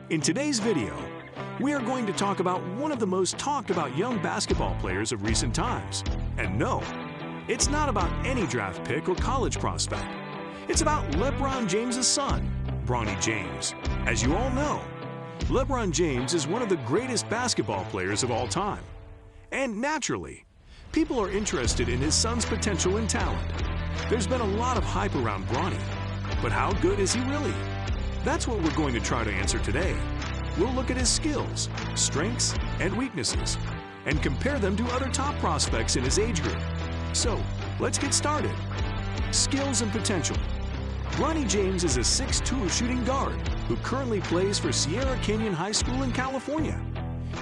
In today's video, we are going to talk about one of the most talked about young basketball players of recent times. And no, it's not about any draft pick or college prospect. It's about LeBron James' son, Bronny James. As you all know, LeBron James is one of the greatest basketball players of all time. And naturally, people are interested in his son's potential and talent. There's been a lot of hype around Bronny, but how good is he really? That's what we're going to try to answer today. We'll look at his skills, strengths, and weaknesses, and compare them to other top prospects in his age group. So, let's get started. Skills and potential. Bronny James is a 6'2" shooting guard who currently plays for Sierra Canyon High School in California.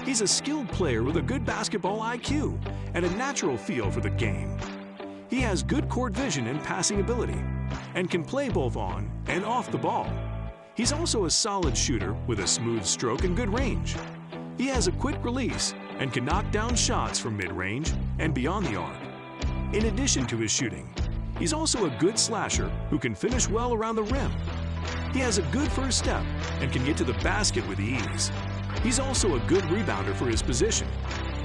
He's a skilled player with a good basketball IQ and a natural feel for the game. He has good court vision and passing ability, and can play both on and off the ball. He's also a solid shooter with a smooth stroke and good range. He has a quick release and can knock down shots from mid-range and beyond the arc. In addition to his shooting, he's also a good slasher who can finish well around the rim. He has a good first step and can get to the basket with ease. He's also a good rebounder for his position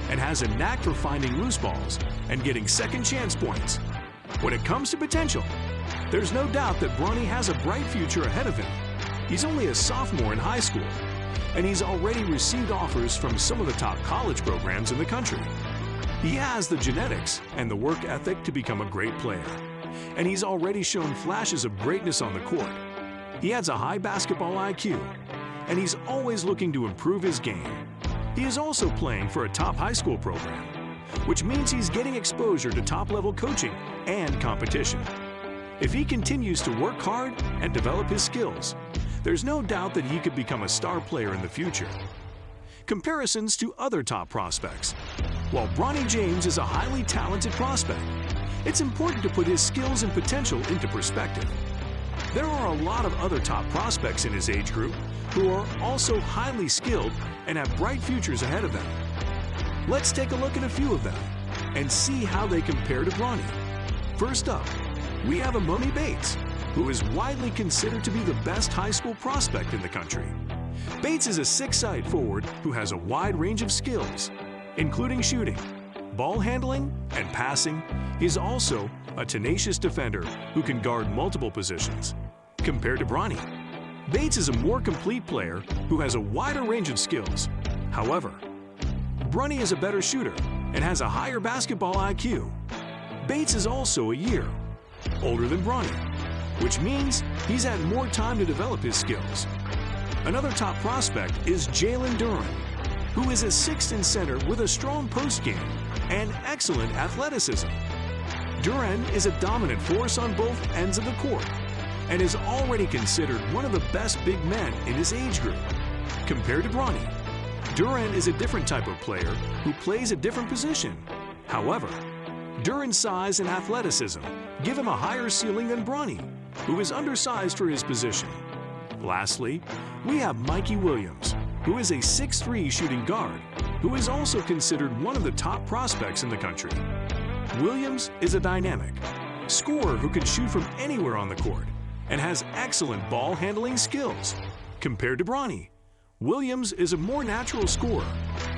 and has a knack for finding loose balls and getting second chance points. When it comes to potential, there's no doubt that Bronny has a bright future ahead of him. He's only a sophomore in high school, and he's already received offers from some of the top college programs in the country. He has the genetics and the work ethic to become a great player, and he's already shown flashes of greatness on the court. He has a high basketball IQ, and he's always looking to improve his game. He is also playing for a top high school program, which means he's getting exposure to top-level coaching and competition. If he continues to work hard and develop his skills, there's no doubt that he could become a star player in the future. Comparisons to other top prospects. While Bronny James is a highly talented prospect, it's important to put his skills and potential into perspective. There are a lot of other top prospects in his age group who are also highly skilled and have bright futures ahead of them. Let's take a look at a few of them and see how they compare to Bronny. First up, we have Emoni Bates, who is widely considered to be the best high school prospect in the country. Bates is a six-side forward who has a wide range of skills, including shooting, ball handling, and passing. He's also a tenacious defender who can guard multiple positions. Compared to Bronny, Bates is a more complete player who has a wider range of skills. However, Bronny is a better shooter and has a higher basketball IQ. Bates is also a year older than Bronny, which means he's had more time to develop his skills. Another top prospect is Jalen Duren, who is a 6'10" center with a strong post game and excellent athleticism. Duren is a dominant force on both ends of the court and is already considered one of the best big men in his age group. Compared to Bronny, Duren is a different type of player who plays a different position. However, Duren's size and athleticism give him a higher ceiling than Bronny, who is undersized for his position. Lastly, we have Mikey Williams, who is a 6'3" shooting guard, who is also considered one of the top prospects in the country. Williams is a dynamic scorer who can shoot from anywhere on the court and has excellent ball handling skills. Compared to Bronny, Williams is a more natural scorer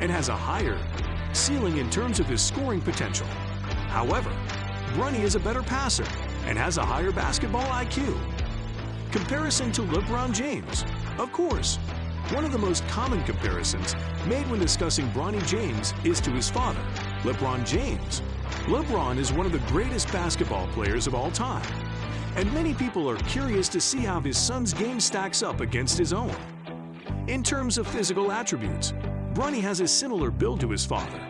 and has a higher ceiling in terms of his scoring potential. However, Bronny is a better passer and has a higher basketball IQ. Comparison to LeBron James. Of course, one of the most common comparisons made when discussing Bronny James is to his father, LeBron James. LeBron is one of the greatest basketball players of all time, and many people are curious to see how his son's game stacks up against his own. In terms of physical attributes, Bronny has a similar build to his father.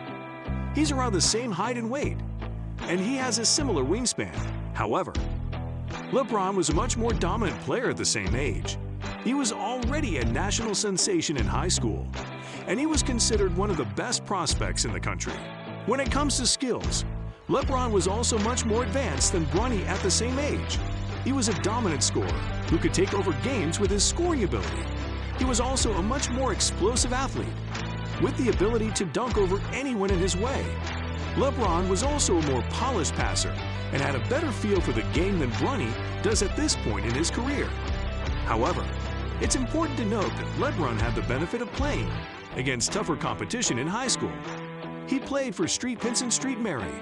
He's around the same height and weight, and he has a similar wingspan. However, LeBron was a much more dominant player at the same age. He was already a national sensation in high school, and he was considered one of the best prospects in the country. When it comes to skills, LeBron was also much more advanced than Bronny at the same age. He was a dominant scorer who could take over games with his scoring ability. He was also a much more explosive athlete, with the ability to dunk over anyone in his way. LeBron was also a more polished passer and had a better feel for the game than Bronny does at this point in his career. However, It's important to note that LeBron had the benefit of playing against tougher competition in high school. He played for St. Vincent St. Mary,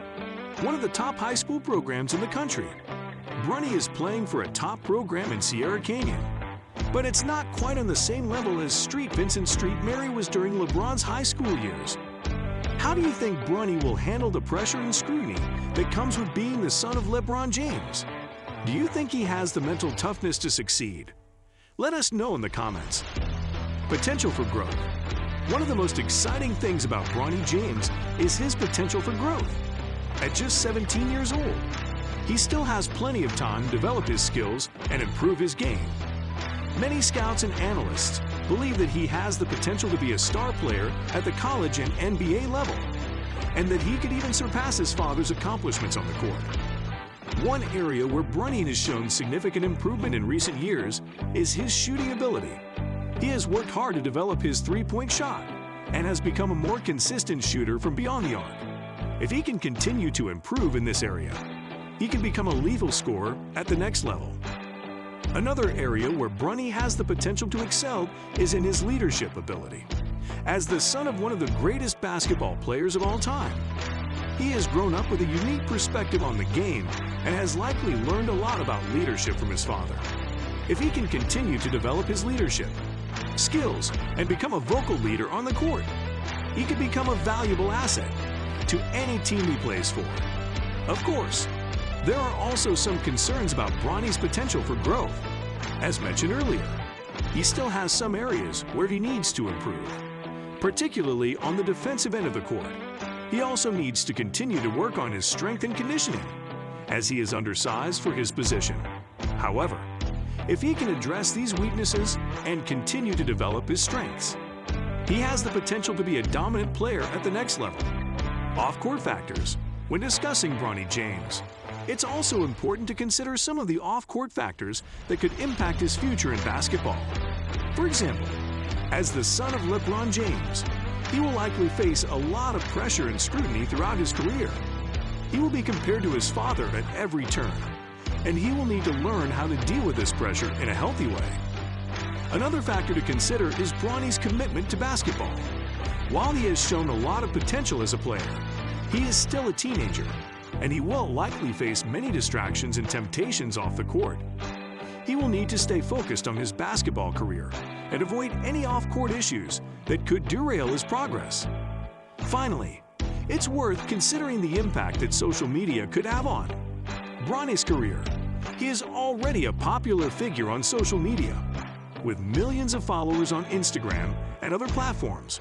one of the top high school programs in the country. Bronny is playing for a top program in Sierra Canyon, but it's not quite on the same level as St. Vincent St. Mary was during LeBron's high school years. How do you think Bronny will handle the pressure and scrutiny that comes with being the son of LeBron James? Do you think he has the mental toughness to succeed? Let us know in the comments. Potential for growth. One of the most exciting things about Bronny James is his potential for growth. At just 17 years old, he still has plenty of time to develop his skills and improve his game. Many scouts and analysts believe that he has the potential to be a star player at the college and NBA level, and that he could even surpass his father's accomplishments on the court. One area where Bronny has shown significant improvement in recent years is his shooting ability. He has worked hard to develop his three-point shot and has become a more consistent shooter from beyond the arc. If he can continue to improve in this area, he can become a lethal scorer at the next level. Another area where Bronny has the potential to excel is in his leadership ability. As the son of one of the greatest basketball players of all time, he has grown up with a unique perspective on the game and has likely learned a lot about leadership from his father. If he can continue to develop his leadership skills and become a vocal leader on the court, he could become a valuable asset to any team he plays for. Of course, there are also some concerns about Bronny's potential for growth. As mentioned earlier, he still has some areas where he needs to improve, particularly on the defensive end of the court. He also needs to continue to work on his strength and conditioning, as he is undersized for his position. However, if he can address these weaknesses and continue to develop his strengths, he has the potential to be a dominant player at the next level. Off-court factors. When discussing Bronny James, it's also important to consider some of the off-court factors that could impact his future in basketball. For example, as the son of LeBron James, he will likely face a lot of pressure and scrutiny throughout his career. He will be compared to his father at every turn, and he will need to learn how to deal with this pressure in a healthy way. Another factor to consider is Bronny's commitment to basketball. While he has shown a lot of potential as a player, he is still a teenager, and he will likely face many distractions and temptations off the court. He will need to stay focused on his basketball career and avoid any off-court issues that could derail his progress. Finally, it's worth considering the impact that social media could have on Bronny's career. He is already a popular figure on social media, with millions of followers on Instagram and other platforms.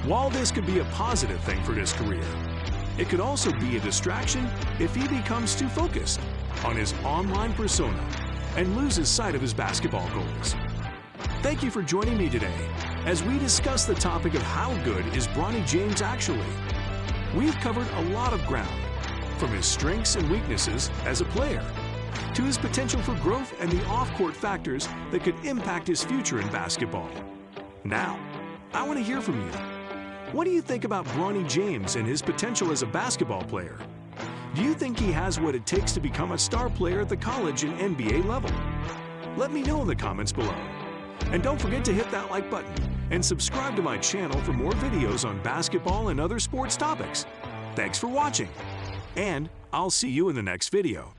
While this could be a positive thing for his career, it could also be a distraction if he becomes too focused on his online persona and loses sight of his basketball goals. Thank you for joining me today as we discuss the topic of how good is Bronny James actually. We've covered a lot of ground, from his strengths and weaknesses as a player, to his potential for growth and the off-court factors that could impact his future in basketball. Now, I want to hear from you. What do you think about Bronny James and his potential as a basketball player? Do you think he has what it takes to become a star player at the college and NBA level? Let me know in the comments below. And don't forget to hit that like button and subscribe to my channel for more videos on basketball and other sports topics. Thanks for watching, and I'll see you in the next video.